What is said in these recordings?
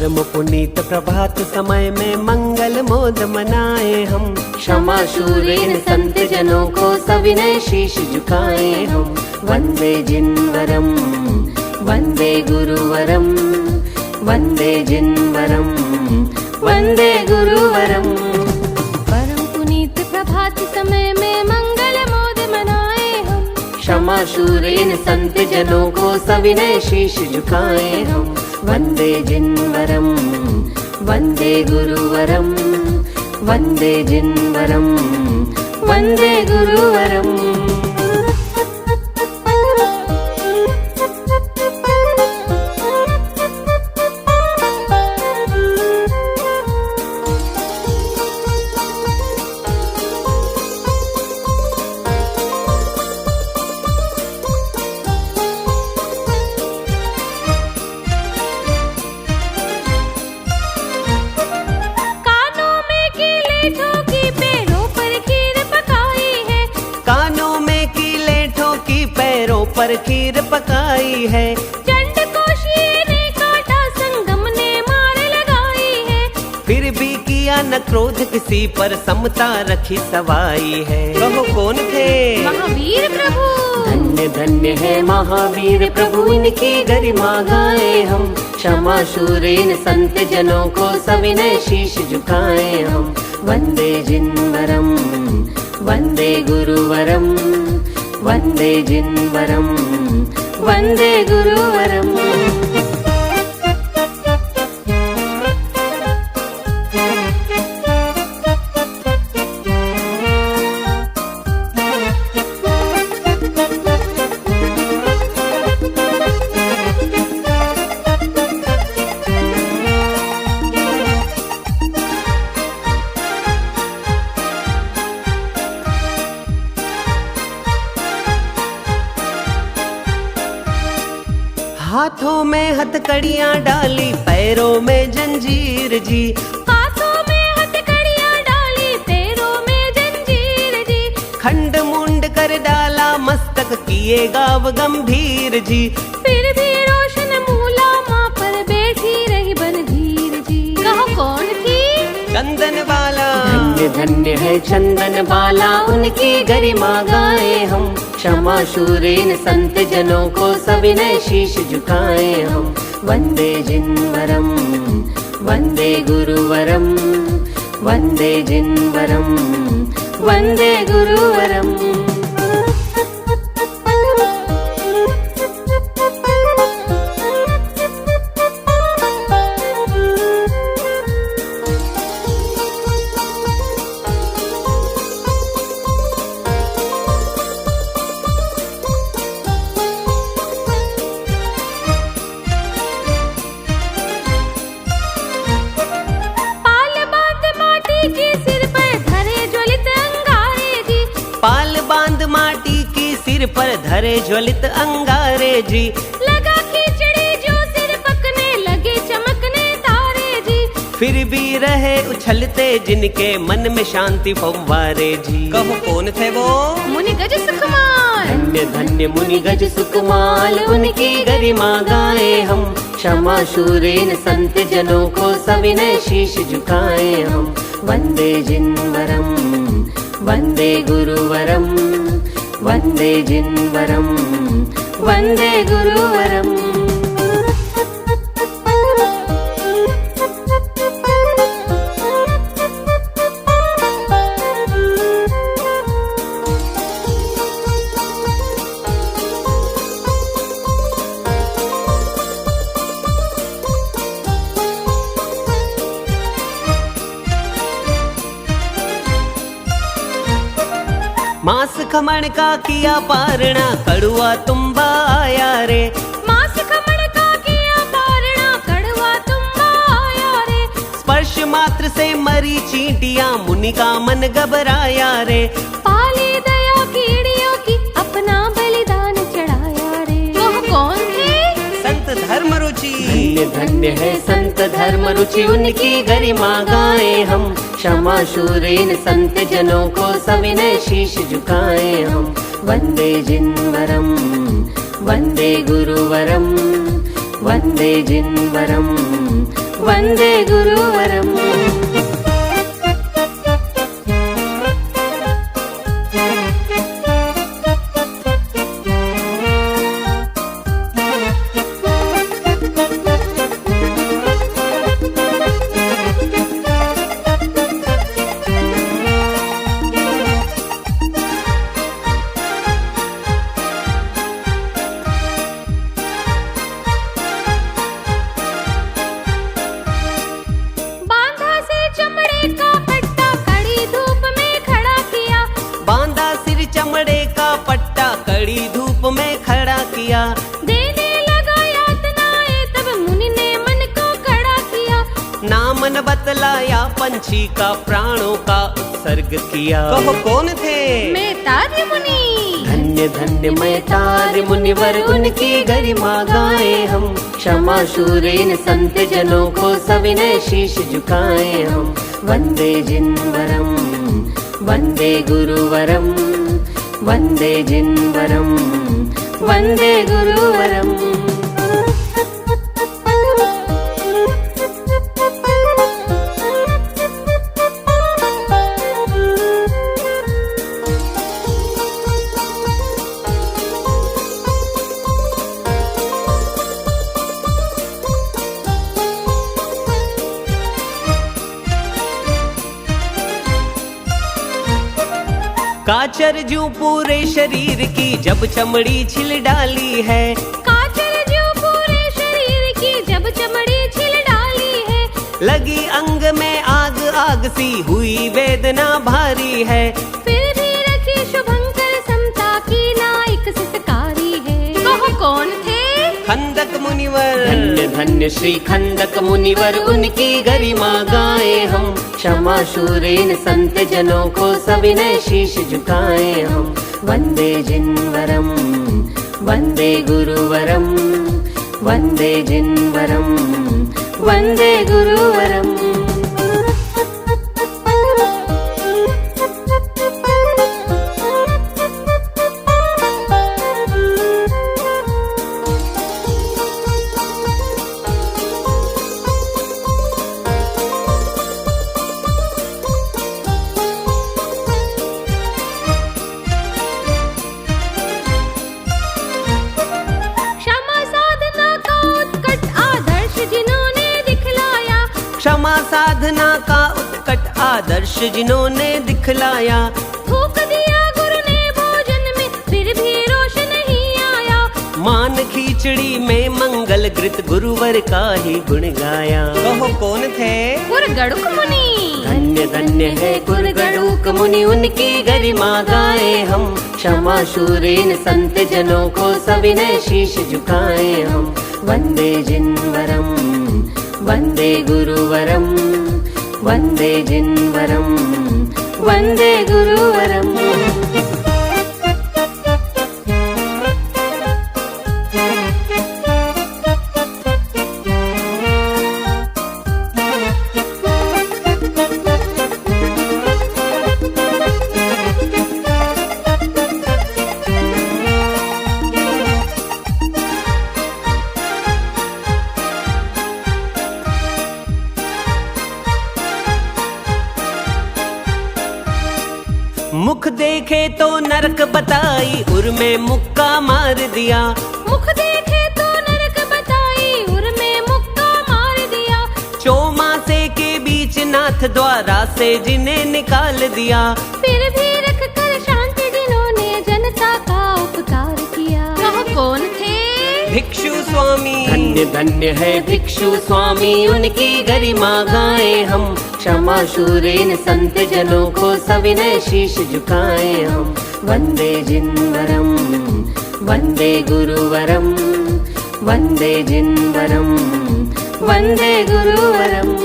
परम पुनीत प्रभात समय में मंगल मोद मनाए हम। क्षमा शूरेण संत जनों को सविनय शीश झुकाए हम। वंदे जिनवरम वंदे गुरुवरम, वंदे जिनवरम वंदे गुरुवरम। परम पुनीत प्रभात समय में मंगल मोद मनाए हम। क्षमा शूरेण संत जनों को सविनय शीश झुकाए हम। वंदे जिनवरम वंदे गुरुवरम, वंदे जिनवरम वंदे गुरुवरम। पर खीर पकाई है। चंड को शेर ने काटा, संगम ने मार लगाई है। फिर भी किया न क्रोध किसी पर, समता रखी सवाई है। कहो कौन थे? महावीर प्रभु। धन्य धन्य है महावीर प्रभु, इनकी गरिमा गाए हम। क्षमा शूरेण संत जनों को सविनय शीश झुकाए हम। वंदे जिनवरम वंदे गुरुवरम, वंदे जिनवरम वंदे गुरुवरम। हाथों में हथकड़ियां डाली, पैरों में जंजीर जी। हाथों में हथकड़ियां डाली, पैरों में जंजीर जी। खंड मुंड कर डाला, मस्तक किए गाव गंभीर जी। फिर भी रोशन मूला माँ पर बैठी रही बनधीर जी। कहो कौन थी? चंदन वाला। धन्य धन्य है चंदन वाला, उनकी गरिमा गाए हम। क्षमा शूरेण संत जनों को सविनय शीश झुकाए हम। वंदे जिनवरम वंदे गुरुवरम, वंदे जिनवरम वंदे गुरुवरम। पाल बांध माटी की सिर पर धरे ज्वलित अंगारे जी। लगा खिचड़ी जो सिर पकने लगे चमकने तारे जी। फिर भी रहे उछलते जिनके मन में शांति फव्वारे जी। कहो कौन थे वो? मुनि गज सुकुमार। धन्य धन्य मुनि गज सुकुमार, उनकी गरिमा गाए हम। क्षमा शूरेण संत जनों को सविनय शीश झुकाए हम। वंदे जिनवरम वंदे गुरुवरम, वंदे जिनवरम वंदे गुरुवरम। मांस खमण का किया पारणा, कड़ुआ तुम्बा आया रे। मांस खमण का किया पारणा, कड़ुआ तुम्बा आया रे। स्पर्श मात्र से मरी चींटियां, मुनि का मन घबराया रे। पाली दया कीड़ियों की अपना बलिदान चढ़ाया रे। वह कौन थे? संत धर्म रुचि। धन्य धन्य है संत धर्म रुचि, उनकी गरिमा गाए हम। क्षमा शूरेण संत जनों को सविनय शीश झुकाए हम। वंदे जिनवरम वंदे गुरुवरम, वंदे जिनवरम वन्दे गुरुवरम्। बांधा से चमड़े का पट्टा कड़ी धूप में खड़ा किया। बांधा सिर चमड़े का पट्टा कड़ी धूप में खड़ा किया। देने लगा यातनाएं तब मुनि ने मन को खड़ा किया। नामन बतलाया पंछी का प्राणों का उत्सर्ग किया। कहो कौन थे? मैं तार्य मुनि। धन्य धन्य मैं तार्य मुनिवर, उनकी गरिमा गाए हम। क्षमा शूरेन संत जनों को सविनय शीश झुकाए हम। वन्दे जिनवरम वन्दे गुरुवरम, वन्दे जिनवरम वन्दे गुरुवरम। काचर जू पूरे शरीर की जब चमड़ी छिल डाली है। काचर जो पूरे शरीर की जब चमड़ी छिल डाली है। लगी अंग में आग आग सी हुई वेदना भारी है। फिर भी रखी शुभंकर समता की नाइक सितकारी है। कहो कौन थे? खंदक मुनिवर। धन्य धन्य श्री खंदक मुनिवर, उनकी गरिमा गाए हम। क्षमा शूरेन संत जनों को सविनय शीश झुकाए हम। वन्दे जिनवरम वन्दे गुरुवरम, वन्दे जिनवरम वन्दे गुरुवरम। क्षमा साधना का उत्कट आदर्श जिन्होंने दिखलाया। थूक दिया गुरु ने भोजन में फिर भी रोश नहीं आया। मान खींचड़ी में मंगल घृत गुरुवर का ही गुण गाया। कहो कौन थे? गुरगड़ुक मुनि। धन्य धन्य है गुरगड़ुक मुनि, उनकी गरिमा गाए हम। क्षमा शूरेन संत जनों को सविनय शीश झुकाए हम। वन्दे जिनवरम वन्दे गुरुवरम, वन्दे जिनवरम वन्दे गुरुवरम। मुख देखे तो नरक बताई, उर में मुक्का मार दिया। मुख देखे तो नरक बताई, उर में मुक्का मार दिया। चौमासे के बीच नाथ द्वारा से जिन्हें निकाल दिया। फिर भी रख कर शांति जिन्होंने जनता का उपकार किया। वह कौन थे? भिक्षु स्वामी। धन्य धन्य है भिक्षु स्वामी, उनकी गरिमा गाए हम। क्षमा शूरेन संत जनों को सविनय शीश झुकाए हम। वन्दे जिनवरम वन्दे गुरुवरम, वन्दे जिनवरम वन्दे गुरुवरम।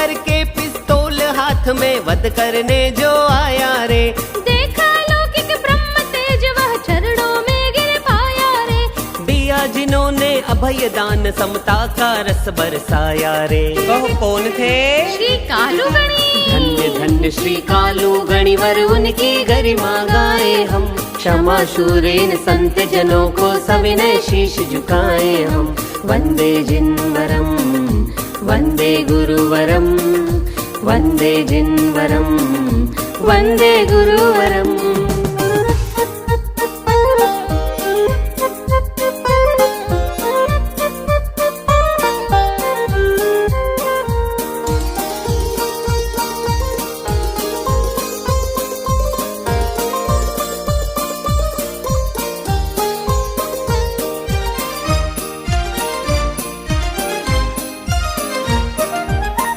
करके पिस्तौल हाथ में वध करने जो आया रे। देखा लौकिक ब्रह्म तेज वह चरणों में गिर पाया रे। दिया जिन्होंने अभय दान समता का रस बरसाया रे। कहो कौन थे? श्री कालू गणी। धन्य धन्य श्री कालू गणिवर उनकी गरिमा गाए हम। क्षमा शूरेन संत जनों को सविनय शीश झुकाए हम। वंदे जिनवरम वंदे गुरुवरम वंदे जिनवरम वंदे गुरुवरम।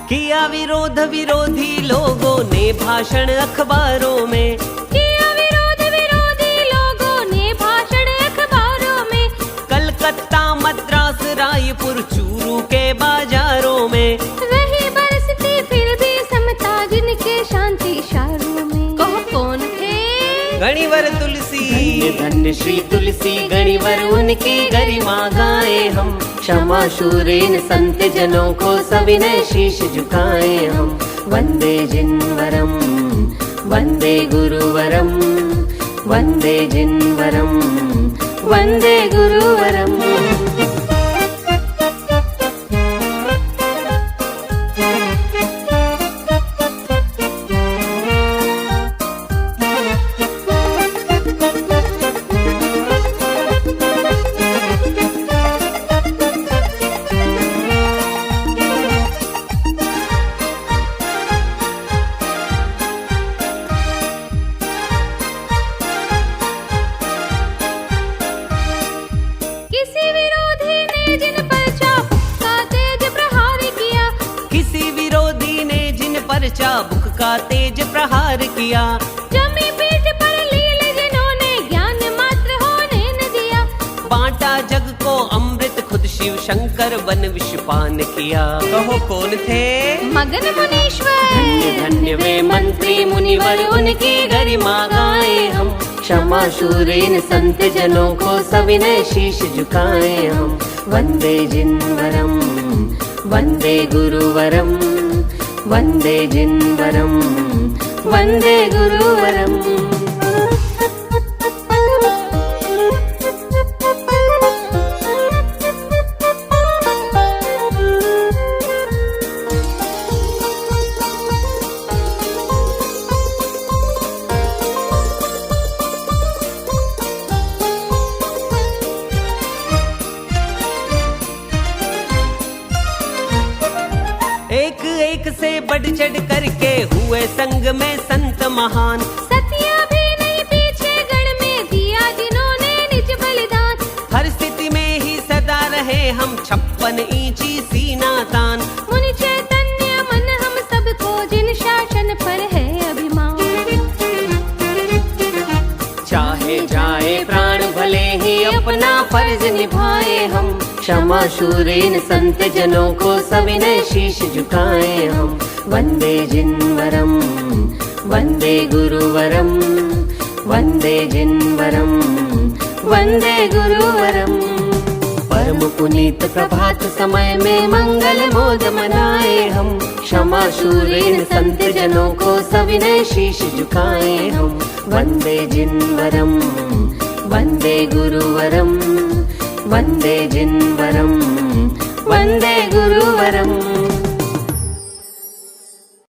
किया विरोध विरोधी लोगों ने भाषण अखबारों में। किया विरोध विरोधी लोगों ने भाषण अखबारों में। कलकत्ता मद्रास रायपुर चूरू के बाजारों में। रही बरसती फिर भी समता जिनके शांति इशारों में। कहो कौन थे? गणिवर तुलसी। धन्य धन्य श्री तुलसी गणिवर उनकी गरिमा गाए हम। क्षमा शूरेन संत जनों को सविनय शीश झुकाए हम। वंदे जिनवरम वंदे गुरुवरम वंदे जिनवरम वंदे गुरुवरम। किसी विरोधी ने जिन पर चाबुक का तेज प्रहार किया। किसी विरोधी ने जिन पर चाबुक का तेज प्रहार किया। जमी पीठ पर लील जिन्होंने ज्ञान मात्र होने न दिया। बांटा जग को अमृत खुद शिव शंकर वन विषपान किया। कहो कौन थे? मगन मुनीश्वर। धन्य धन्य वे मंत्री मुनिवर उनकी गरिमा गाए हम। क्षमा शूरेन संत जनों को सविनय शीश झुकाए हम। वंदे जिनवरम वंदे गुरुवरम वंदे जिनवरम वंदे गुरुवरम। एक एक से बढ़ चढ़ करके हुए संग में संत महान। सतिया भी नहीं पीछे गण में दिया जिन्होंने निज बलिदान। हर स्थिति में ही सदा रहे हम 56 इंची सीना तान। मुनि चैतन्य मन हम सबको जिन शासन पर है अभिमान। चाहे जाए प्राण भले ही अपना फर्ज निभाए हम। क्षमा शूरेन संत जनों को सविनय शीश झुकाए हम। वंदे जिनवरम वंदे गुरुवरम वंदे जिनवरम वंदे गुरुवरम। परम पुनीत प्रभात समय में मंगल मोद मनाए हम। क्षमा शूरेन संत जनों को सविनय शीश झुकाए हम। वंदे जिनवरम वंदे गुरुवरम वंदे जिनवरम वंदे गुरुवरम।